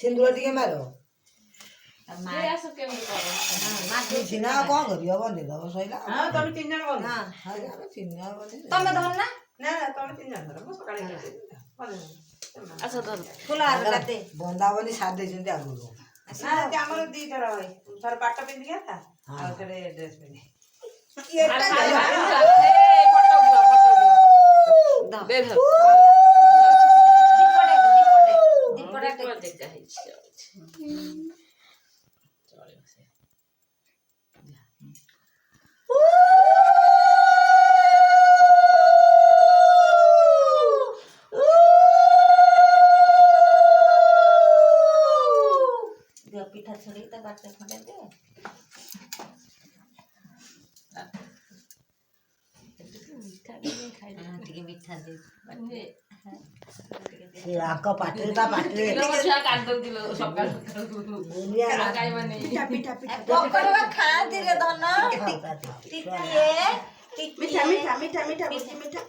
सिंदूर टिके मारो ଆସ କେମିତି କର ଚିହ୍ନା କଣ କରିବ ବନ୍ଦେଇଦବ ସଇଲା ହଁ ତମେ 3 ଜଣ ବନ୍ଦ ଆମେ ଚିହ୍ନା ତମେ ଧର ନା ନା ନା ତମେ 3 ଜଣ ଧର ମୁଁ ସକାଳେ ଆସ ଧର ଫୁଲ ହାରଟା ଦେ ବନ୍ଦାବନି ସାରି ଦେଇଛନ୍ତି ଆଗରୁ ନା ଆମର 2 ଥର ହୁଏ ଥରେ ପାଟ ପିନ୍ଧିକି ଆତା ଆଉ ଥରେ ଡ୍ରେସ ପିନ୍ଧି ପିଠା ଛଡେଇ ତା ବାଟ ଖଣ୍ଡେ ଦେ ଟିକେ ମିଠା ଦେ ଆଙ୍କ ପାଟିରେ ତା ପାଟିରେ ଖାଆନ୍ତି ରେ ଧନ ମିଠା ମିଠା ମିଠା ମିଠା ମିଠା ମିଠା